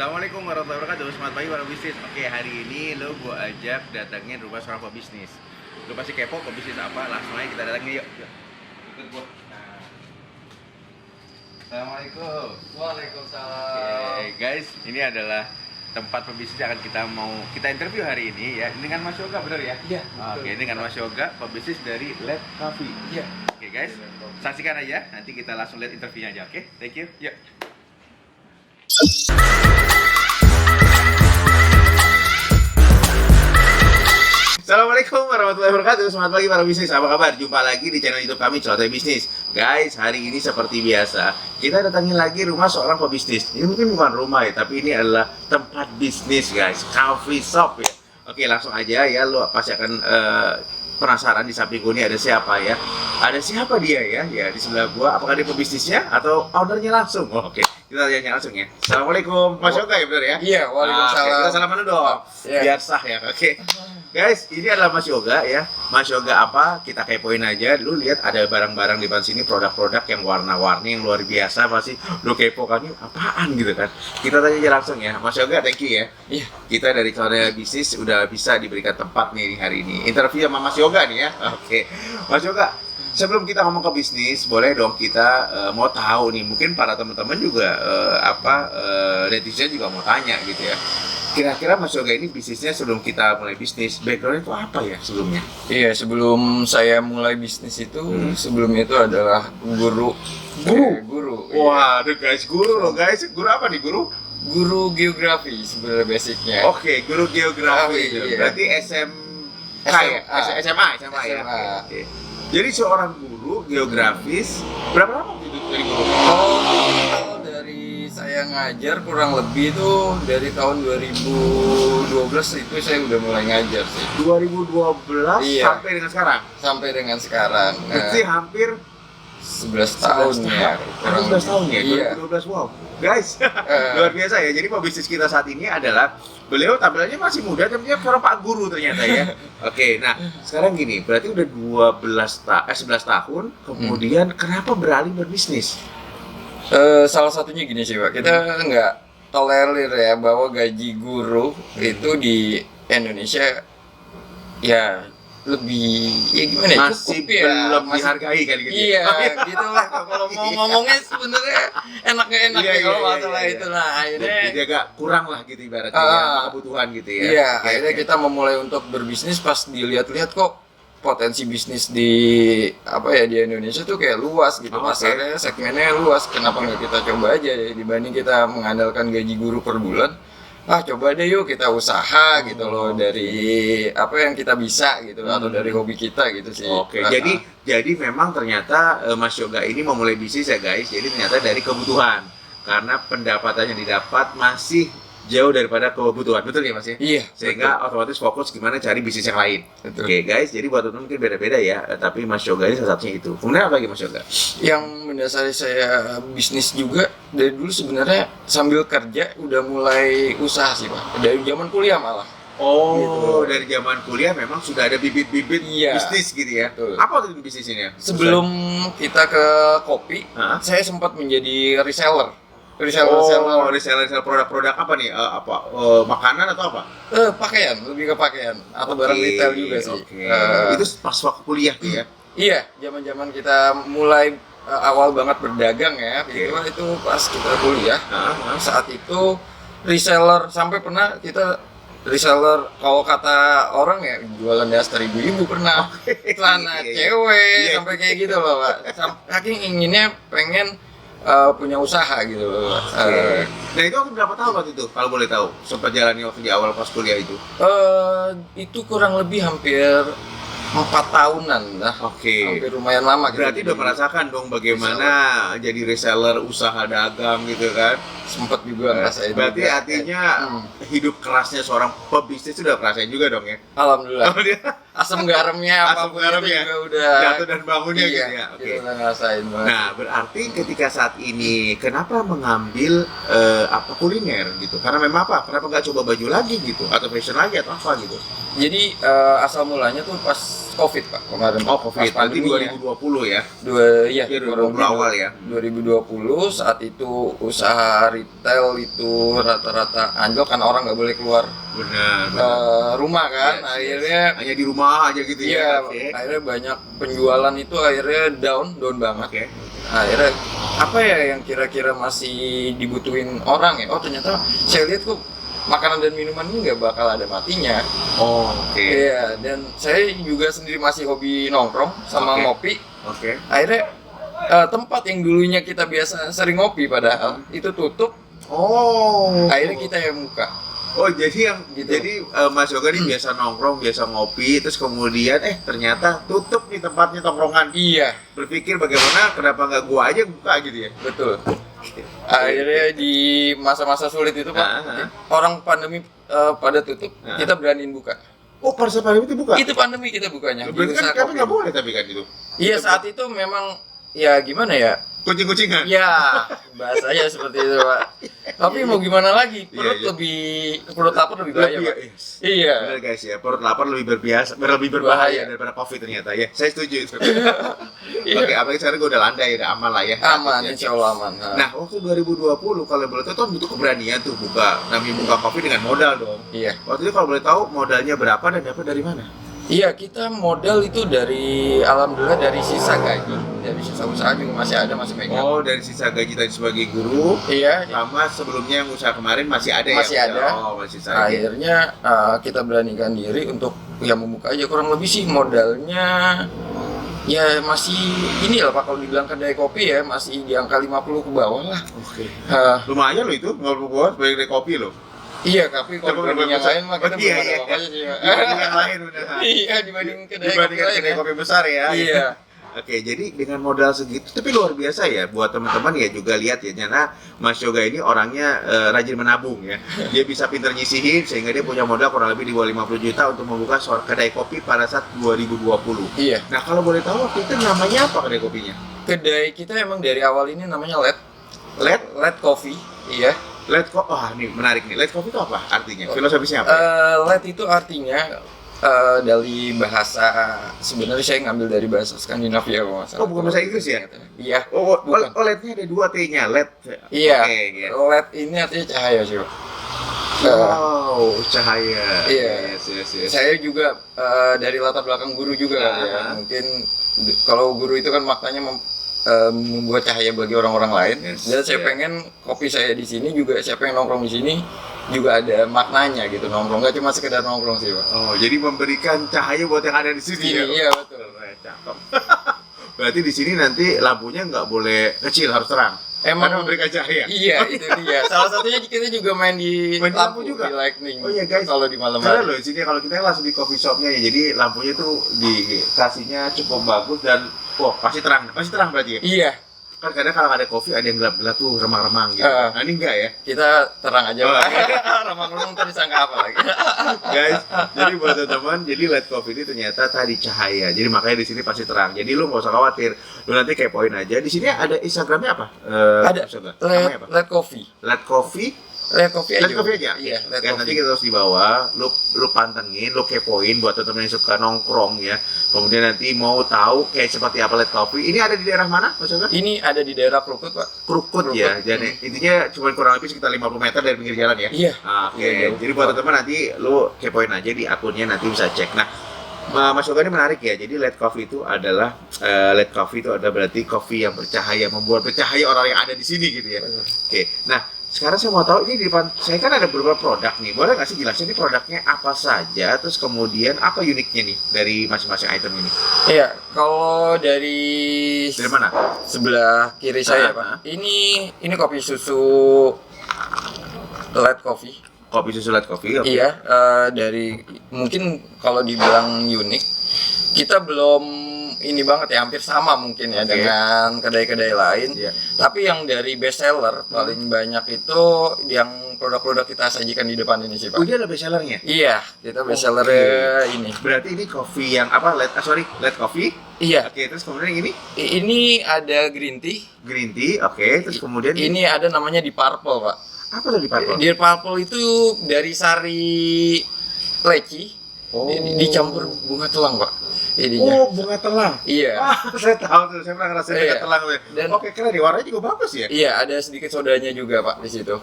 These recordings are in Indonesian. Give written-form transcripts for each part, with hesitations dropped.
Assalamualaikum warahmatullahi wabarakatuh. Selamat pagi para bisnis. Oke, hari ini gue ajak datengin rumah seorang pebisnis. Lo pasti kepo pebisnis apa? Langsung aja kita datengin yuk. Ikut gue. Nah. Assalamualaikum. Waalaikumsalam. Oke, guys, ini adalah tempat pebisnis yang akan kita interview hari ini ya. Ini dengan Mas Yoga, benar ya? Iya. Oke, ini dengan Mas Yoga, pebisnis dari Led Coffee. Iya. Oke, guys, saksikan aja. Nanti kita langsung lihat interviewnya aja. Oke, thank you. Yuk. Assalamualaikum warahmatullahi wabarakatuh. Selamat pagi para bisnis. Apa kabar? Jumpa lagi di channel YouTube kami Celoteh Bisnis. Guys, hari ini seperti biasa kita datangin lagi rumah seorang pebisnis. Ini mungkin bukan rumah ya, tapi ini adalah tempat bisnis, guys. Coffee shop ya. Oke, langsung aja ya. Lo pasti akan penasaran di samping gue ini ada siapa ya? Ada siapa dia ya? Ya di sebelah gua. Apakah dia pebisnisnya atau ownernya langsung? Oh, oke, kita tanya langsung ya. Assalamualaikum, Mas Yoga ya, benar ya? Iya, waalaikumsalam. Oke, kita salaman dulu dong. Iya. Biar sah ya. Oke. Guys, ini adalah Mas Yoga ya. Mas Yoga apa? Kita kepoin aja. Lu lihat ada barang-barang di depan sini, produk-produk yang warna-warni yang luar biasa. Pasti lu kepo kan, ini apaan gitu kan. Kita tanya aja langsung ya. Mas Yoga, thank you ya. Iya. Kita dari Celoteh Bisnis udah bisa diberikan tempat nih hari ini. Interview sama Mas Yoga nih ya. Oke. Mas Yoga, sebelum kita ngomong ke bisnis, boleh dong kita mau tahu nih, mungkin para teman-teman juga netizen juga mau tanya gitu ya. Kira-kira Mas Yoga ini bisnisnya sebelum kita mulai bisnis, background itu apa ya sebelumnya? Iya, sebelum saya mulai bisnis itu, sebelumnya itu adalah guru. Guru. Wah, aduh guys, guru loh guys. Guru apa nih guru? Guru geografi sebenarnya basicnya. Oke, guru geografi. Iya. Berarti SMK ya? SMA ya? Oke. Jadi seorang guru geografis, berapa lama gitu dari guru? Oh, dari saya ngajar kurang lebih itu dari tahun 2012 itu saya udah mulai ngajar sih. 2012 Iya. sampai dengan sekarang? Sampai dengan sekarang. Berarti hampir 11 tahun ya. Hampir 11 tahun ya? Iya. 2012, wow. Guys, luar biasa ya. Jadi pebisnis kita saat ini adalah beliau tampilannya masih muda, tapi dia seorang Pak Guru ternyata ya. Oke, nah sekarang gini, berarti udah 11 tahun, kemudian kenapa beralih berbisnis? Salah satunya gini sih Pak, kita nggak tolerir ya bahwa gaji guru itu di Indonesia ya lebih ya gimana ya, Masih cukup ya, belum masih dihargai kali gitu. iya gitu lah. Kalau mau ngomongnya sebenarnya enak Iya, kalau iya, masalah iya. itu lah akhirnya Jadi agak kurang lah gitu ibaratnya ya, kebutuhan gitu ya. iya Oke, akhirnya oke. kita memulai untuk berbisnis pas dilihat-lihat kok potensi bisnis di di Indonesia tuh kayak luas gitu, Oke. pasarnya segmennya luas, kenapa nggak kita coba aja ya, dibanding kita mengandalkan gaji guru per bulan. Coba deh yuk kita usaha gitu loh, dari apa yang kita bisa gitu atau dari hobi kita gitu sih. Oke, jadi memang ternyata Mas Yoga ini memulai bisnis ya guys. Jadi ternyata dari kebutuhan, karena pendapatan yang didapat masih jauh daripada kebutuhan, betul ya Mas ya? Iya, Sehingga otomatis fokus gimana cari bisnis yang lain. Betul. Oke guys, jadi buat teman-teman mungkin beda-beda ya, tapi Mas Yoga ini salah satunya itu. Kemudian apa lagi Mas Yoga? yang mendasari saya bisnis juga dari dulu sebenarnya sambil kerja udah mulai usaha sih Pak, dari zaman kuliah malah. Oh, Gitu. dari zaman kuliah memang sudah ada bibit-bibit Iya. bisnis gitu ya. Betul. Apa tuh bisnisnya? Sebelum kita ke kopi, Hah? saya sempat menjadi reseller. Oh, reseller produk-produk apa nih? Makanan atau apa? Pakaian, lebih ke pakaian atau barang Oke, retail juga sih. Oke. Itu pas waktu kuliah tuh ya? Iya, zaman-zaman kita mulai awal banget berdagang ya. Oke. Itu pas kita kuliah. Heeh. Saat itu reseller sampai pernah kita reseller, kalau kata orang ya jualan daster ibu-ibu pernah, celana Iya. cewek Iya. sampai kayak gitu loh Pak. Saking inginnya pengen punya usaha gitu loh Pak. Oke. Nah itu waktu berapa tahun waktu itu? Kalau boleh tahu, sempat jalani waktu di awal pas kuliah itu? Itu kurang lebih hampir 4 tahunan lah. Oke. Hampir lumayan lama gitu. Berarti udah merasakan dong bagaimana jadi reseller usaha dagang gitu kan? Sempet juga ngerasain. Berarti juga. artinya hidup kerasnya seorang pebisnis itu udah ngerasain juga dong ya? Alhamdulillah. Oh, dia Asam garamnya asam apapun garamnya itu juga udah jatuh dan bangunnya iya, gitu ya? Oke. kita udah ngerasain banget. Nah, berarti ketika saat ini kenapa mengambil kuliner gitu? Karena memang apa? Kenapa nggak coba baju lagi gitu? Atau fashion lagi atau apa gitu? Jadi asal mulanya tuh pas COVID Pak kemarin. Oh, Covid. Pas Berarti pandemi ya. 2020 ya. Iya, Iya, 2020 awal ya. 2020 saat itu usaha retail itu rata-rata anjlok kan orang nggak boleh keluar Benar. rumah kan. Yes, Akhirnya hanya di rumah aja gitu iya, ya. Oke. akhirnya banyak penjualan itu akhirnya down banget. Oke. Akhirnya apa ya yang kira-kira masih dibutuhin orang ya? Oh ternyata saya lihat kok makanan dan minuman ini nggak bakal ada matinya. Oh, oke. Iya, dan saya juga sendiri masih hobi nongkrong sama Oke. ngopi. Oke. Akhirnya tempat yang dulunya kita biasa sering ngopi padahal itu tutup. Oh. Akhirnya kita yang buka. Oh, jadi yang Gitu. jadi Mas Yoga ini biasa nongkrong, biasa ngopi, terus kemudian ternyata tutup nih tempatnya tongkrongan. Iya, Berpikir bagaimana kenapa nggak gua aja buka gitu ya. betul. Akhirnya di masa-masa sulit itu Pak, orang pandemi pada tutup, kita beraniin buka. Oh, pada saat pandemi itu buka. Itu pandemi kita bukanya. di Berarti kan usaha kami kopi. nggak boleh tapi kan itu. Iya, saat itu memang ya gimana ya? Kucing-kucingan. Ya, bahasanya seperti itu, Pak. Tapi mau gimana lagi? Iya, iya. Perut lapar lebih bahaya, Pak. Yes. Iya. Benar guys ya, perut lapar lebih lebih berbahaya daripada COVID ternyata ya. Saya setuju itu. Oke, apalagi sekarang gue udah landai, udah aman lah ya. Aman, Ya. insya Allah aman. Nah, waktu 2020 kalau boleh tahu butuh keberanian tuh namanya buka kopi dengan modal dong. Iya. Waktu itu kalau boleh tahu modalnya berapa dan dapat dari mana? Iya, kita modal itu alhamdulillah dari sisa gaji, dari sisa usaha juga masih pegang. Oh, dari sisa gaji tadi sebagai guru, Iya, sama sebelumnya yang usaha kemarin masih ada Masih ya? ada. Oh, masih sisa. akhirnya kita beranikan diri untuk ya membuka aja kurang lebih sih modalnya ya masih inilah Pak kalau dibilang kedai kopi ya masih di angka 50 ke bawah lah. Oke. Eh, Lumayan loh itu, nggak perlu sebagai kedai kopi loh. Iya, tapi kalau dibanding yang lain mah kita belum ada apa-apa aja sih. Pak. Dibanding yang lain udah. Iya, dibanding kedai kopi Dibandingkan lain kedai ya. kopi besar ya. Iya. Oke, jadi dengan modal segitu, tapi luar biasa ya buat teman-teman ya juga lihat ya, karena Mas Yoga ini orangnya rajin menabung ya. Dia bisa pinter nyisihin sehingga dia punya modal kurang lebih di bawah 50 juta untuk membuka kedai kopi pada saat 2020. Iya. Nah, kalau boleh tahu waktu itu namanya apa kedai kopinya? Kedai kita emang dari awal ini namanya Let Let Coffee. Iya. Let Coffee. Wah, nih menarik nih. Let Coffee itu apa artinya? Filosofisnya apa? Let itu artinya dari bahasa sebenarnya saya ngambil dari bahasa Skandinavia kalau nggak salah. Oh, bukan bahasa Inggris ya? Iya. Oh, LED-nya ada 2 T-nya, LED. Iya. Oke, gitu. Let ini artinya cahaya sih, Pak. Wow, cahaya. Iya. Yes. Saya juga dari latar belakang guru juga kali ya. Mungkin kalau guru itu kan maknanya membuat cahaya bagi orang-orang lain. Yes, Dan saya iya. pengen kopi saya di sini juga saya pengen nongkrong di sini juga ada maknanya gitu nongkrong nggak cuma sekedar nongkrong sih Pak. Oh, jadi memberikan cahaya buat yang ada di sini ya? Iya betul. Cakep. Berarti di sini nanti lampunya nggak boleh kecil, harus terang. Emang Karena memberikan cahaya. Iya itu dia. Salah satunya kita juga main di Main di lampu juga? di lightning. Oh iya, guys. Kalau di malam Karena hari. loh di sini kalau kita langsung di coffee shopnya ya, jadi lampunya tuh dikasihnya cukup bagus dan pasti terang berarti ya. Iya Kan kadang kalau ada kopi ada yang gelap-gelap tuh remang-remang gitu. Nah ini enggak ya. kita terang aja. Oh. Pak. Remang-remang tadi sangka apa lagi? Guys, jadi buat teman-teman, jadi LED coffee ini ternyata tadi cahaya. Jadi makanya di sini pasti terang. Jadi lu nggak usah khawatir. Lu nanti kepoin aja. Di sini ada Instagramnya apa? Ada. Namanya apa? Let Coffee. LED coffee. Let Coffee aja. LED coffee aja. Iya, Let Ya, Coffee. nanti kita terus di bawah, lu pantengin, lu kepoin buat teman-teman yang suka nongkrong ya. Kemudian nanti mau tahu kayak seperti apa LED coffee. Ini ada di daerah mana, Mas Yoga? Ini ada di daerah Krukut, Pak. Krukut ya. Jadi intinya cuma kurang lebih sekitar 50 meter dari pinggir jalan ya. Iya. Oke, Iya, jauh. jadi buat teman-teman nanti lu kepoin aja di akunnya, nanti bisa cek. Nah, Mas Yoga ini menarik ya. Jadi LED coffee itu adalah berarti kopi yang bercahaya, membuat bercahaya orang yang ada di sini gitu ya. Oke. Nah, sekarang saya mau tahu ini di depan saya kan ada beberapa produk nih. Boleh nggak sih jelasin ini produknya apa saja, terus kemudian apa uniknya nih dari masing-masing item ini? Iya, kalau dari mana? sebelah kiri saya, Pak. Ini kopi susu Let Coffee. Kopi susu LED coffee. Oke. Iya, dari mungkin kalau dibilang unik, kita belum ini banget ya, hampir sama mungkin ya Oke. dengan kedai-kedai lain. Iya. Tapi yang dari best seller paling banyak itu yang produk-produk kita sajikan di depan ini sih, Pak. Oh, ini ada best sellernya. Iya, kita best Oke. sellernya ini. Berarti ini kopi yang apa? LED coffee. Iya, Oke, terus kemudian yang ini ini ada green tea. green tea. Oke, terus kemudian Ini ada namanya di purple, Pak. apa tadi Pak? Dear Purple itu dari sari leci Dicampur bunga telang, Pak. Ininya. Oh, bunga telang. Iya. Ah, saya tahu tuh, saya pernah ngerasain bunga Iya. telang. Dan Oke, keren nih, warnanya juga bagus ya. iya, ada sedikit sodanya juga, Pak, di situ.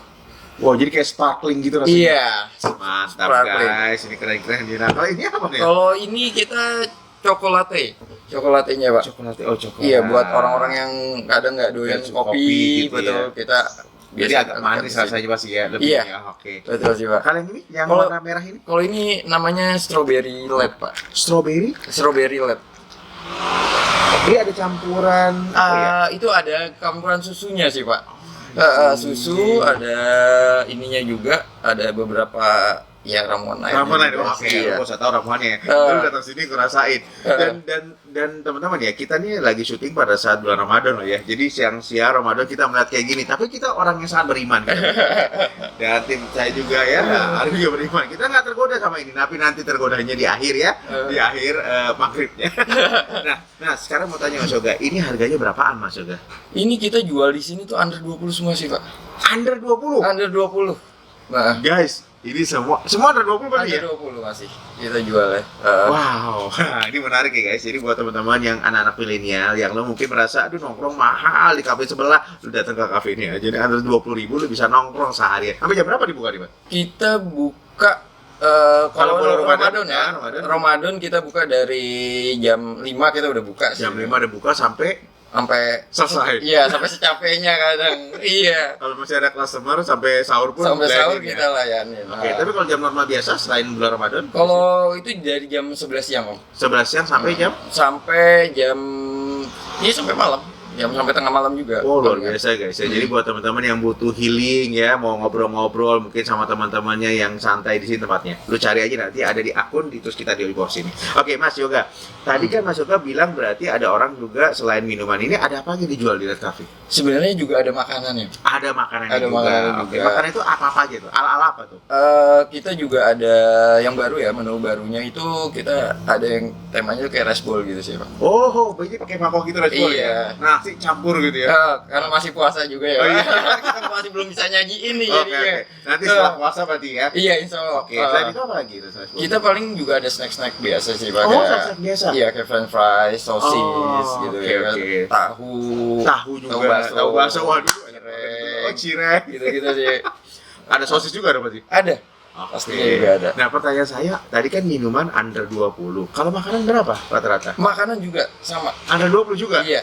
Wow, jadi kayak sparkling gitu rasanya. Iya. Mantap Sparkling. guys, ini keren-keren. Nah, kalau ini apa nih? Kalau ini kita cokolate. Cokolatenya, Pak. Coklat. Oh, coklat. Iya, buat orang-orang yang kadang nggak doyan Nggak suka kopi, kopi gitu betul. ya. Kita Jadi biasa agak manis rasanya pasti ya, lebih Iya. ya. Oke. Betul sih, Pak. Kalau yang ini, yang Kalau- warna merah ini, Kalau ini namanya strawberry lab, Pak. strawberry. Strawberry lab. Dia ada campuran apa ya? Itu ada campuran susunya sih, Pak. Susu, ada ininya juga, ada beberapa ya ramuan lain. Ramuan lain, oke. Iya. Aku usah tahu ramuannya. Eh. Lalu datang sini aku rasain. Dan teman-teman ya, kita nih lagi syuting pada saat bulan Ramadan loh ya. Jadi siang-siang Ramadan kita melihat kayak gini. Tapi kita orang yang sangat beriman. Gitu. Dan tim saya juga ya, harus juga beriman. Kita nggak tergoda sama ini, tapi nanti tergodanya di akhir ya, di akhir maghribnya. nah, sekarang mau tanya Mas Yoga, ini harganya berapaan Mas Yoga? Ini kita jual di sini tuh under 20 semua sih, Pak. Under 20. Under 20. Nah, Guys, ini semua under 20 berarti ya? under 20 masih kita jual ya. Wow, ini menarik ya guys. Jadi buat teman-teman yang anak-anak milenial yang lo mungkin merasa aduh nongkrong mahal di kafe sebelah, lu datang ke kafe ini aja. Jadi under 20.000 lu bisa nongkrong seharian. Sampai jam berapa dibuka nih, Pak? Kita buka kalau bulan Ramadan ya. Ramadan. Ramadan kita buka dari jam 5 kita udah buka sih. Jam 5 udah buka sampai sampai selesai. Iya, sampai secapeknya kadang. Iya. Kalau masih ada customer sampai sahur pun Sampai sahur layanin ya. kita layanin. Oke, tapi kalau jam normal biasa selain bulan Ramadan, Kalau itu dari jam 11 siang, Om. 11 siang sampai jam Sampai jam sampai malam. Jam sampai tengah malam juga. Oh luar biasa guys ya. Jadi buat teman-teman yang butuh healing ya, mau ngobrol-ngobrol mungkin sama teman-temannya yang santai di sini tempatnya. Lu cari aja nanti ada di akun terus kita di bawah sini. Oke Mas Yoga, tadi kan Mas Yoga bilang berarti ada orang juga selain minuman ini ada apa aja dijual di Red Cafe? Sebenarnya juga ada makanannya. Ada makanan Ada juga. makanan Oke, juga. makanan itu apa aja tuh? Ala-ala apa tuh? Kita juga ada yang baru ya, menu barunya itu kita ada yang temanya kayak rice bowl gitu sih, Pak. Oh, berarti pakai mangkok gitu respon ya? Iya. Nasi campur gitu ya? Karena masih puasa juga ya. Oh, iya. Kita masih belum bisa nyajiin nih Oke, jadinya. oke. Nanti setelah puasa berarti ya? Iya, insya Allah. Oke, selain itu apa lagi tuh? Kita paling juga ada snack-snack biasa sih, Pak. Oh, Kayak- snack-snack biasa? Iya, kayak french fries, sosis Oh, gitu oke, ya. oke. Tahu. Tahu juga, tahu bakso, waduh. Cireng. Oh, cireng. Gitu-gitu sih. Ada sosis juga ada berarti? Ada. Oke. Pastinya juga ada. Nah, pertanyaan saya, tadi kan minuman under 20. Kalau makanan berapa rata-rata? Makanan juga sama. Under 20 juga? Iya.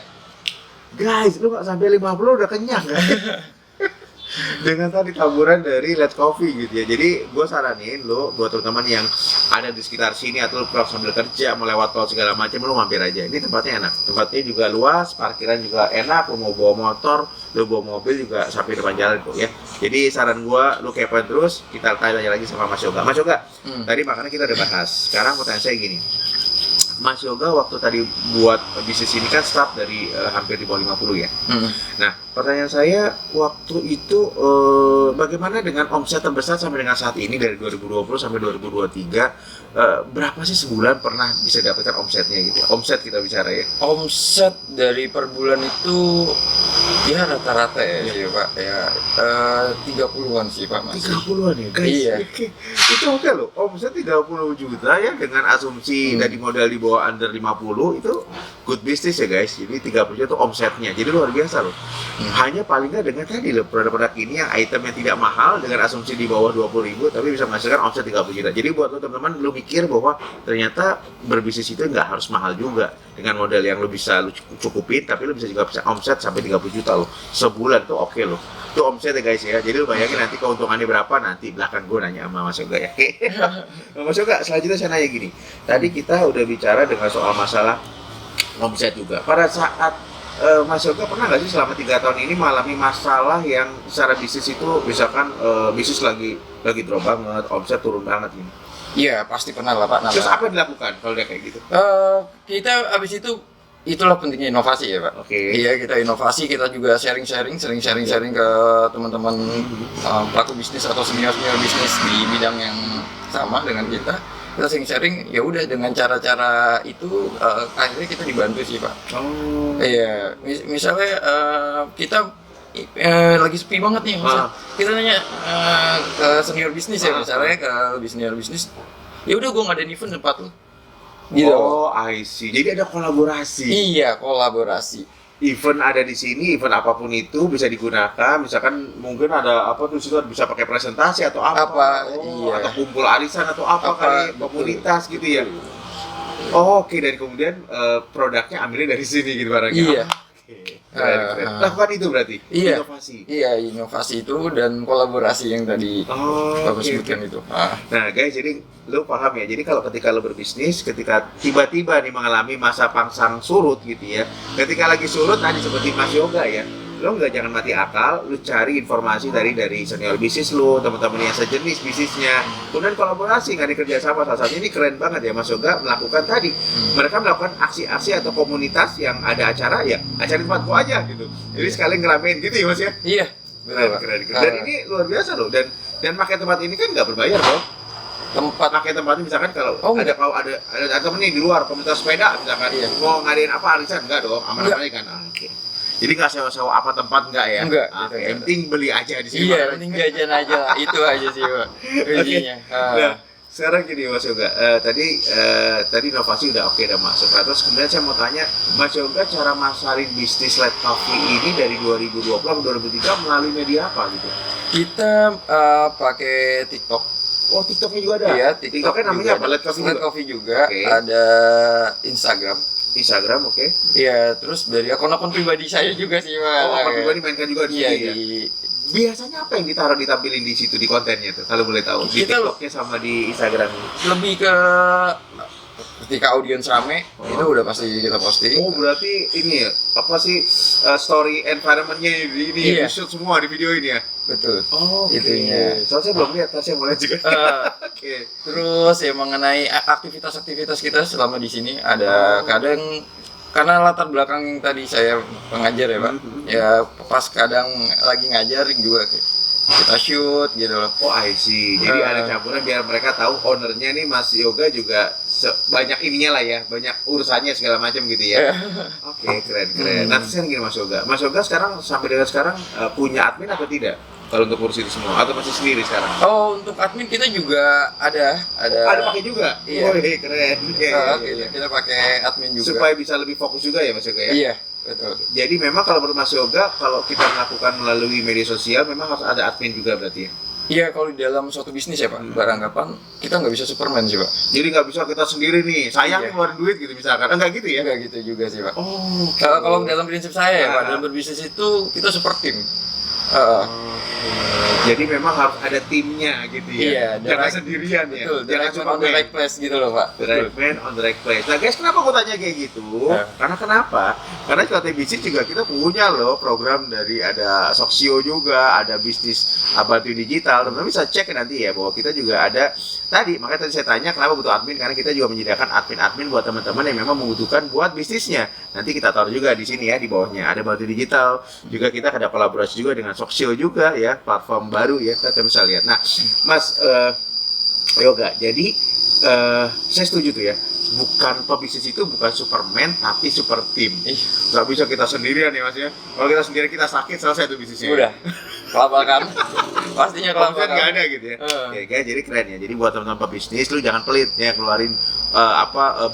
Guys, lu nggak sampai 50 udah kenyang kan? Dengan tadi taburan dari Let Coffee gitu ya. Jadi gue saranin lo buat teman-teman yang ada di sekitar sini atau lo pulang sambil kerja, mau lewat tol segala macam, lo mampir aja. Ini tempatnya enak. Tempatnya juga luas, parkiran juga enak. Lo mau bawa motor, lo bawa mobil juga sampai depan jalan kok ya. Jadi saran gue, lo kepoin terus. Kita tanya lagi sama Mas Yoga. Mas Yoga, tadi makanya kita udah bahas. Sekarang pertanyaan saya gini. Mas Yoga waktu tadi buat bisnis ini kan start dari hampir di bawah 50 ya. Nah, pertanyaan saya waktu itu bagaimana dengan omset terbesar sampai dengan saat ini dari 2020 sampai 2023 berapa sih sebulan pernah bisa dapatkan omsetnya gitu? Omset kita bicara ya. Omset dari per bulan itu ya rata-rata ya sih, Pak. Ya 30-an sih, Pak, masih. 30-an ya guys. Iya. Oke. Itu oke loh. Omset 30 juta ya dengan asumsi dari modal di bawah under 50 itu good business ya guys. Jadi 30 juta itu omsetnya. Jadi luar biasa loh. Hanya paling nggak dengan tadi loh produk-produk ini yang item yang tidak mahal dengan asumsi di bawah 20.000 tapi bisa menghasilkan omset 30 juta. Jadi buat lo teman-teman lo mikir bahwa ternyata berbisnis itu nggak harus mahal juga. Dengan modal yang lo bisa lo cukupin tapi lo bisa juga bisa omset sampai 30 juta lo sebulan tuh oke loh. Itu omset ya guys ya. Jadi lo bayangin nanti keuntungannya berapa nanti belakang gue nanya sama Mas Yoga ya. Mas Yoga, selanjutnya saya nanya gini. Tadi kita udah bicara dengan soal masalah omset juga. Pada saat Mas Yoga pernah nggak sih selama 3 tahun ini mengalami masalah yang secara bisnis itu misalkan bisnis lagi drop banget, omset turun banget ini. Iya, pasti pernah lah, Pak. Terus apa yang dilakukan kalau dia kayak gitu? Kita abis itu itulah pentingnya inovasi ya, Pak. Oke. Iya, kita inovasi, kita juga sering sharing ke teman-teman pelaku bisnis atau senior bisnis di bidang yang sama dengan kita. Kita sering sharing, ya udah dengan cara-cara itu akhirnya kita dibantu sih, Pak. Oh. Iya, misalnya kita lagi sepi banget nih, kita nanya ke senior bisnis ya, misalnya ke lebih senior bisnis, ya udah gue ngadain event tempat lu. Gitu. Oh, I see. Jadi ada kolaborasi. Iya, kolaborasi. Event ada di sini, event apapun itu bisa digunakan. Misalkan mungkin ada apa tuh situ bisa pakai presentasi atau apa? Iya. Atau kumpul arisan atau apa kali betul. komunitas gitu ya. Oh, oke, dan kemudian produknya ambilnya dari sini gitu barangnya. Iya. Oke. Keren. Lakukan itu berarti. Iya. Inovasi. Iya, inovasi itu dan kolaborasi yang tadi Oh, Bapak sebutkan itu. Nah guys, jadi lo paham ya, jadi kalau ketika lo berbisnis, ketika tiba-tiba nih mengalami masa pangsang surut gitu ya, ketika lagi surut tadi seperti Mas Yoga ya, lo jangan mati akal, lo cari informasi dari senior bisnis lo, teman-teman yang sejenis bisnisnya, kemudian kolaborasi, nggak kerja sama. Salah satunya ini keren banget ya Mas Yoga melakukan tadi, mereka melakukan aksi-aksi atau komunitas yang ada acara ya, acara di tempat gua aja gitu, jadi sekalian ngeramein gitu ya Mas ya. Iya, Keren. Dan ini luar biasa loh, dan pakai tempat ini kan nggak berbayar dong. tempat Pakai tempatnya misalkan kalau Oh, ada temen nih di luar komunitas sepeda misalkan Iya. mau ngadain apa arisan enggak dong, aman aja kan. Oke. Jadi nggak sewa-sewa apa tempat enggak ya? Enggak, Oke, gitu, yang penting beli aja di sini. iya, mending jajan aja lah. Itu aja sih, Pak. Kuncinya. Nah, sekarang gini Mas Yoga, tadi inovasi udah oke, udah masuk. Nah, terus kemudian saya mau tanya, Mas Yoga cara masarin bisnis Let Coffee ini dari 2020 atau 2003 melalui media apa gitu? Kita pakai TikTok. Oh, TikToknya juga ada? Iya, TikToknya namanya juga apa? ada. Let Coffee Let juga? Coffee juga. Oke. Ada Instagram. Instagram, oke. Iya, terus dari akun-akun pribadi saya juga sih, Pak. Oh, akun pribadi mainkan juga di Iya, sini ya? Biasanya apa yang ditampilin di situ di kontennya tuh kalau boleh tahu, di Kita TikToknya sama di Instagram? lebih ke ketika audiens rame itu udah pasti kita posting. Oh, berarti ini ya apa sih story environment-nya ini Iya. di shoot semua di video ini ya? Betul. Oh, Itunya. Soalnya saya belum lihat, saya mau lihat juga. Oke. Terus ya mengenai aktivitas-aktivitas kita selama di sini ada kadang karena latar belakang yang tadi saya pengajar ya Pak, ya pas kadang lagi ngajar juga kita shoot gitu loh. Oh, I see. Jadi ada campuran biar mereka tahu ownernya nih Mas Yoga juga banyak ininya lah ya, banyak urusannya segala macam gitu ya. Oke, keren. Nah, terus kan gini Mas Yoga sekarang sampai dengan sekarang punya admin atau tidak? Kalau untuk kursi itu semua atau masih sendiri sekarang? Oh, untuk admin kita juga ada Pakai juga? Iya. Wih, keren. Kita pakai admin juga. Supaya bisa lebih fokus juga ya Mas Yoga ya? Iya, betul. Jadi memang kalau menurut Mas Yoga, kalau kita melakukan melalui media sosial memang harus ada admin juga berarti ya? Iya, kalau di dalam suatu bisnis ya Pak, beranggapan kita nggak bisa Superman sih Pak. Jadi nggak bisa kita sendiri nih, sayang Iya. ngeluarin duit gitu misalkan. Enggak gitu ya? Enggak gitu juga sih Pak. Oh, Kalau dalam prinsip saya ya Pak, Ah. dalam berbisnis itu kita super tim. Jadi memang harus ada timnya gitu ya. Iya, Jangan sendirian ya. Betul, Jangan direct cuma man on the right place gitu loh Pak. the right man on the right place. Nah guys, kenapa gue tanya kayak gitu? Ya. Karena kenapa? Karena di KT Bisnis juga kita punya loh program dari ada Soxio juga, ada bisnis Bantu Digital. Teman-teman bisa cek nanti ya bahwa kita juga ada tadi. Makanya tadi saya tanya kenapa butuh admin, karena kita juga menyediakan admin-admin buat teman-teman yang memang membutuhkan buat bisnisnya. Nanti kita taruh juga di sini ya di bawahnya. Ada Bantu Digital. Juga kita ada kolaborasi juga dengan Soxio juga ya, platform baru ya. Kita bisa lihat. Nah, Mas Yoga, jadi saya setuju tuh ya. Bukan pebisnis itu bukan Superman tapi super tim. Nggak bisa kita sendirian ya Mas ya. Kalau kita sendiri kita sakit selesai tuh bisnisnya. Udah. Kelabakan. Pastinya Omset kelabakan. nggak ada gitu ya. Oke, guys, jadi keren ya. Jadi buat teman-teman pebisnis lu jangan pelit ya keluarin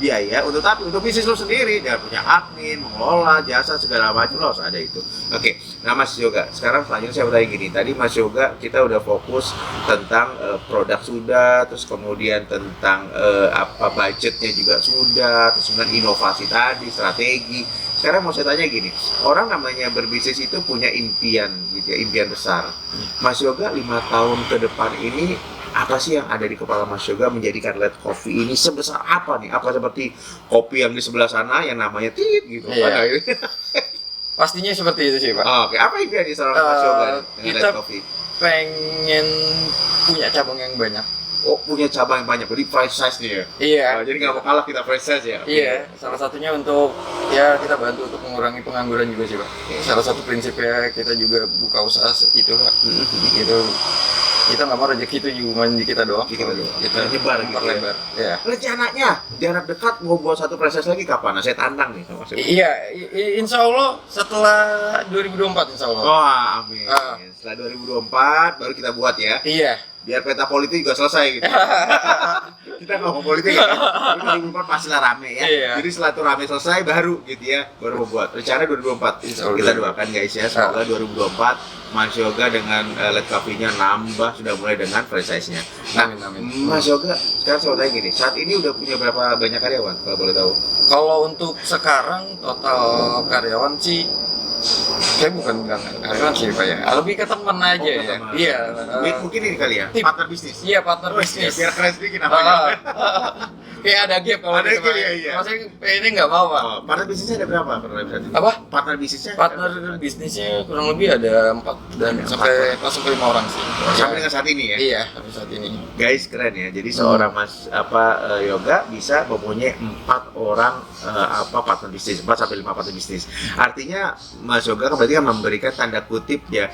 biaya untuk bisnis lu sendiri. Jangan punya admin, mengelola jasa segala macam lo harus ada itu. Oke. Nah Mas Yoga, sekarang selanjutnya saya bertanya gini. Tadi Mas Yoga kita udah fokus tentang produk sudah, terus kemudian tentang budgetnya juga sudah, terus kemudian inovasi tadi, strategi. Sekarang mau saya tanya gini, orang namanya berbisnis itu punya impian gitu ya, impian besar. Mas Yoga 5 tahun ke depan ini apa sih yang ada di kepala Mas Yoga menjadikan Let Coffee ini sebesar apa nih? Apa seperti kopi yang di sebelah sana yang namanya tit gitu? Iya. Ada ini. Pastinya seperti itu sih Pak. Oke, apa impian di seorang Mas Yoga dengan kita Let Coffee? pengen punya cabang yang banyak. Oh, punya cabang yang banyak, berarti franchise nih ya? Iya. Jadi nggak mau kalah kita franchise ya? Iya, salah satunya untuk ya kita bantu untuk mengurangi pengangguran juga sih Pak. Salah satu prinsipnya kita juga buka usaha itu Pak. Gitu. Kita nggak mau rezeki itu cuma di kita doang. Di kita doang. Kita Nyebar gitu ya. memperlebar. Iya. Rencananya jarak dekat mau buat satu franchise lagi kapan? Nah, saya tantang nih sama Mas Yoga. Iya, insya Allah setelah 2024 insya Allah. Wah, amin. Ah. Setelah 2024 baru kita buat ya. Iya. biar peta politik juga selesai gitu. Kita ngomong politik ya, tapi 2024 pastilah rame ya. Iya. Jadi setelah itu rame selesai baru gitu ya, baru membuat rencana 2024. Kita doakan guys ya, semoga 2024 Mas Yoga dengan Let Coffee-nya nambah, sudah mulai dengan franchise-nya. Nah, Amin. Mas Yoga, sekarang saya mau tanya gini, saat ini udah punya berapa banyak karyawan kalau boleh tahu? Kalau untuk sekarang total karyawan sih saya bukan bilang karyawan sih Pak ya. Lebih ke teman aja ke ya. teman. Iya. Mungkin ini kali ya, tim. partner bisnis. Iya, partner Oh, bisnis. biar keren sedikit namanya. Kayak ada gap kalau Ada gitu, gap, Pak. iya. Maksudnya ini nggak mau Pak. Oh, partner bisnisnya ada berapa? Apa? Partner bisnisnya? Partner bisnisnya kurang lebih ada 4 dan Ada sampai pas sampai 5 orang sih. Sampai dengan saat ini ya. Iya, sampai saat ini. Guys, keren ya. Jadi seorang Yoga bisa mempunyai 4 orang partner bisnis, 4 sampai 5 partner bisnis. Artinya Mas Yoga kan berarti kan memberikan tanda kutip ya,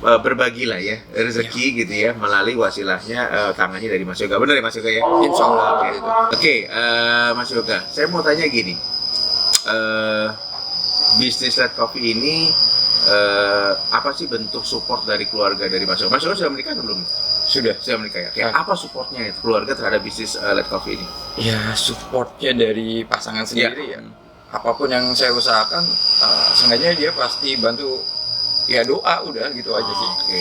berbagilah ya rezeki gitu ya melalui wasilahnya tangannya dari Mas Yoga. Benar ya Mas Yoga ya? Insya Allah. Oke. Gitu. Oke, Mas Yoga, saya mau tanya gini. Bisnis Let Coffee ini apa sih bentuk support dari keluarga dari Mas Yoga? Mas Yoga sudah menikah atau belum? Sudah. Sudah menikah ya. Kayak apa supportnya nih keluarga terhadap bisnis Let Coffee ini? Ya, supportnya dari pasangan sendiri ya. Apapun yang saya usahakan, sengaja dia pasti bantu. Ya doa udah gitu aja sih. Oke.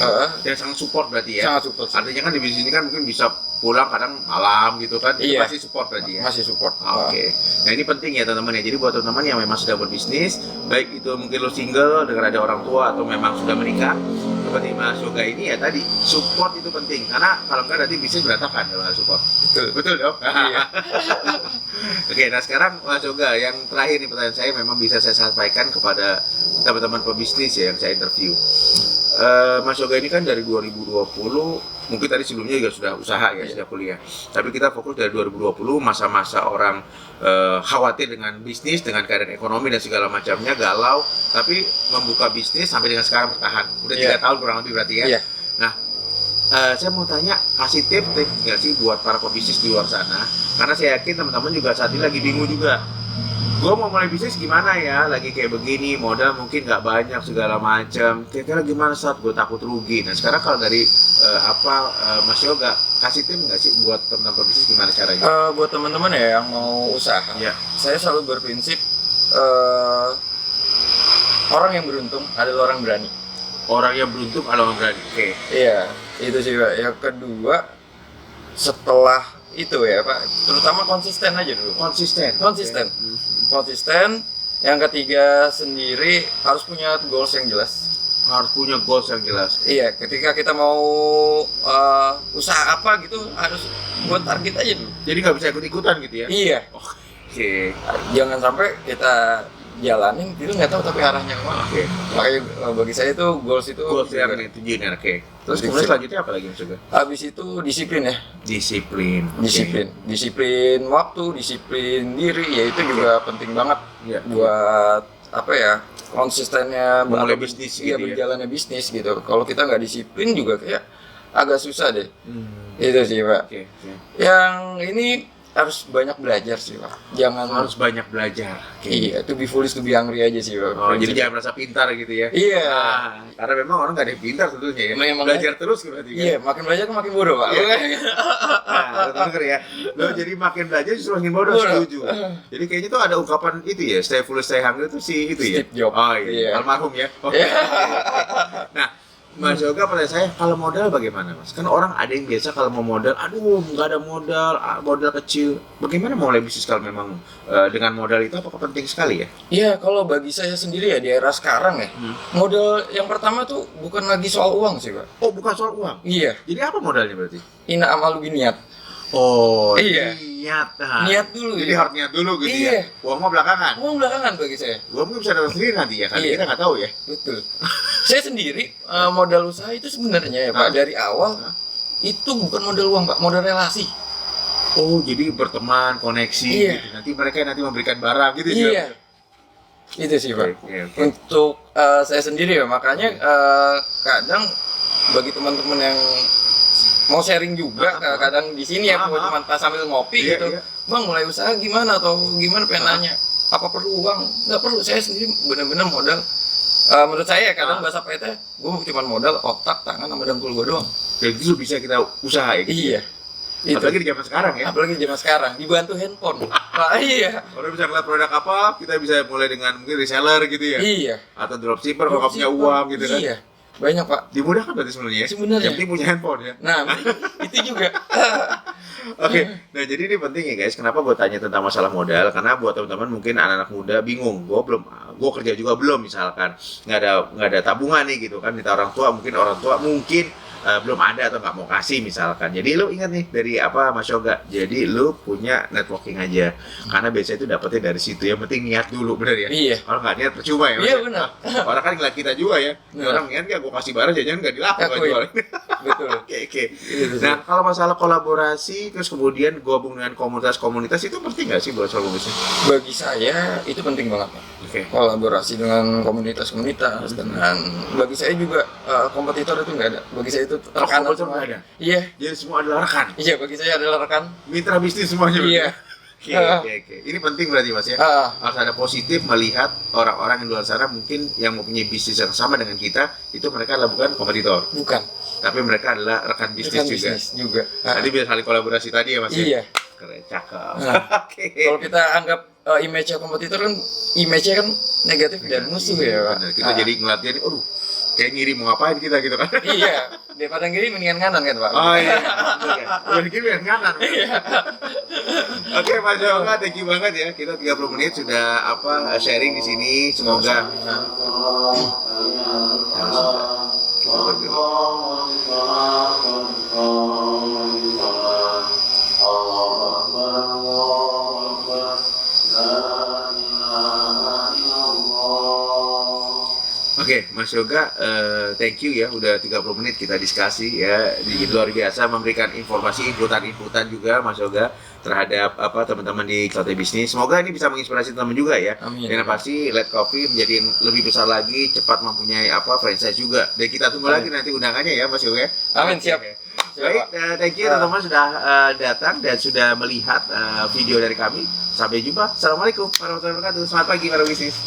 Dan sangat support berarti ya. Sangat support. Artinya kan di bisnis ini kan mungkin bisa pulang kadang malam gitu kan. Itu Iya. pasti support berarti ya. Masih support. Oke. Nah ini penting ya teman-teman ya. Jadi buat teman-teman yang memang sudah berbisnis, baik itu mungkin lo single dengan ada orang tua atau memang sudah menikah, seperti Mas Yoga ini ya tadi support itu penting karena kalau enggak nanti bisnis berantakan kalau nggak support. Betul dong. Iya. Oke, nah sekarang Mas Yoga yang terakhir nih pertanyaan saya memang bisa saya sampaikan kepada teman-teman pebisnis ya yang saya interview. Mas Yoga ini kan dari 2020, mungkin tadi sebelumnya juga sudah usaha ya, sudah kuliah. Tapi kita fokus dari 2020 masa-masa orang khawatir dengan bisnis, dengan keadaan ekonomi dan segala macamnya, galau, tapi membuka bisnis sampai dengan sekarang bertahan. Udah 3 tahun kurang lebih berarti ya. Iya. Nah, saya mau tanya, kasih tips nggak sih buat para pebisnis di luar sana? Karena saya yakin teman-teman juga saat ini lagi bingung juga. Gue mau mulai bisnis gimana ya? Lagi kayak begini, modal mungkin nggak banyak segala macam. Kira-kira gimana saat gue takut rugi? Nah sekarang kalau dari Mas Yoga, kasih tips nggak sih buat teman-teman pebisnis gimana caranya? Buat teman-teman ya yang mau usaha, Ya. saya selalu berprinsip orang yang beruntung adalah orang berani. Orang yang beruntung kalau berani. Oke. Iya, itu sih Pak. Yang kedua, setelah itu ya Pak, terutama konsisten aja dulu. Konsisten. Konsisten. Oke. Konsisten. Yang ketiga sendiri harus punya goals yang jelas. Harus punya goals yang jelas. Iya, ketika kita mau usaha apa gitu harus buat target aja dulu. Jadi nggak bisa ikut-ikutan gitu ya? Iya. Oke. Jangan sampai kita jalanin itu nggak tahu tapi arahnya kemana. Oke. Makanya bagi saya itu goals itu Goals yang juga. ditujuin, oke. Terus Disiplin. kemudian selanjutnya apa lagi Mas Yoga? Habis itu disiplin ya. Disiplin. Oke. Disiplin waktu, disiplin diri, ya itu juga penting banget Ya. buat apa ya, konsistennya Memulai atau bisnis iya, gitu ya. berjalannya bisnis gitu. Kalau kita nggak disiplin juga kayak agak susah deh. Hmm. Itu sih Pak. Oke. Oke. Yang ini harus banyak belajar sih Pak. Jangan Harus banyak belajar. Oke. iya, to be foolish to be hungry aja sih Pak. Oh, jadi Prinsip. jangan merasa pintar gitu ya? Iya. Nah, karena memang orang nggak ada yang pintar tentunya ya. Memang Belajar terus berarti kan? Iya, makin belajar makin bodoh Pak. Nah, denger ya. Lo jadi makin belajar justru makin bodoh, Bodoh. setuju. Jadi kayaknya tuh ada ungkapan itu ya, stay foolish, stay hungry itu si itu ya? Steve Jobs. Oh iya, Iya. almarhum ya? Oh, Iya. Nah, Mas Yoga pertanyaan saya, kalau modal bagaimana Mas? Kan orang ada yang biasa kalau mau modal, aduh nggak ada modal, modal kecil. Bagaimana mulai bisnis kalau memang dengan modal itu apakah penting sekali ya? Iya, kalau bagi saya sendiri ya di era sekarang ya, modal yang pertama tuh bukan lagi soal uang sih Pak. Oh bukan soal uang? Iya, Jadi apa modalnya berarti? ina amalu biniat. Oh Iya. niat. Nah. Niat dulu Jadi ya. harus niat dulu gitu Iya. ya? Uang mah belakangan? Uang belakangan bagi saya. Uang mungkin bisa datang sendiri nanti ya, kan Iya. kita nggak tahu ya? Betul. Saya sendiri modal usaha itu sebenarnya ya Pak, Hah? dari awal Hah? itu bukan modal uang Pak, modal relasi. Oh jadi berteman, koneksi Iya. gitu. Nanti mereka nanti memberikan barang gitu juga. Iya. Itu sih Pak. Oke, oke. Untuk saya sendiri ya, makanya kadang bagi teman-teman yang mau sharing juga, kadang di sini ya buat teman sambil ngopi Iya, gitu, iya. Bang mulai usaha gimana atau gimana, pengen nanya apa perlu uang? Nggak perlu, saya sendiri benar-benar modal. Menurut saya kadang bahasa PT, gue cuma modal otak, tangan, sama dengkul gue doang. Dan itu bisa kita usaha ya gitu. Iya. Itu. Apalagi di zaman sekarang ya. Apalagi zaman sekarang dibantu handphone. Iya. Orang bisa ngeliat produk apa, kita bisa mulai dengan mungkin reseller gitu ya. Iya. Atau dropshipper kalau nggak punya uang gitu kan. Iya. Banyak, Pak. Dimudahkan berarti sebenarnya ya. Sebenarnya. Yang penting punya handphone ya. Nah, itu juga. Oke, nah jadi ini penting ya guys. Kenapa gue tanya tentang masalah modal? Karena buat teman-teman mungkin anak-anak muda bingung. Gue kerja juga belum misalkan, nggak ada tabungan nih gitu kan. Minta orang tua mungkin belum ada atau nggak mau kasih misalkan. Jadi lu ingat nih dari apa Mas Yoga. Jadi lu punya networking aja. Karena biasanya itu dapetnya dari situ. Yang penting niat dulu, bener ya. Iya. Kalau nggak niat percuma ya. Mas? Iya, benar. Orang kan ngeliat kita juga ya. Ini Benar. orang niat nggak gue kasih barang jajan nggak dilaku nggak Akuin. jual. Betul. Oke. Nah, kalau masalah kolaborasi terus kemudian gabung dengan komunitas-komunitas itu penting nggak sih buat soal bisnis? Bagi saya itu penting banget, Pak. Oke. Kolaborasi dengan komunitas-komunitas dengan bagi saya juga kompetitor itu nggak ada. Bagi saya itu rekan kompetitor semua. nggak ada? Iya. Jadi semua adalah rekan. Iya, bagi saya adalah rekan. Mitra bisnis semuanya. Iya. Oke. Ini penting berarti Mas ya. Ah, Harus ada positif melihat orang-orang yang di luar sana mungkin yang mempunyai bisnis yang sama dengan kita itu mereka adalah bukan kompetitor, bukan. tapi mereka adalah rekan bisnis Rekan juga. bisnis juga. Ah, Tadi bisa saling kolaborasi tadi ya Mas ya. iya. Keren, cakep. Nah, Oke. Kalau kita anggap image kompetitor kan image-nya kan negatif dan musuh ya, Pak. Bener. Kita Ah, jadi ngeliat dia nih, aduh, kayak ngiri mau ngapain kita gitu kan. iya. Daripada ngiri mendingan kanan kan, Pak. Oh iya, udah gini yang kanan. Oke Mas Yoga, thank you banget ya. Kita 30 menit sudah sharing di sini. Semoga Oke, Mas Yoga, thank you ya, udah 30 menit kita diskusi ya, luar biasa memberikan informasi, inputan juga Mas Yoga terhadap teman-teman di Cote Bisnis. Semoga ini bisa menginspirasi teman juga ya. Amin. Dan pasti Let Coffee menjadi lebih besar lagi, cepat mempunyai franchise juga. Dan kita tunggu lagi nanti undangannya ya Mas Yoga. Amin, siap. Oke. Siap, Baik, Pak. thank you teman-teman sudah datang dan sudah melihat video dari kami. Sampai jumpa. Assalamualaikum warahmatullahi wabarakatuh. Selamat pagi para bisnis.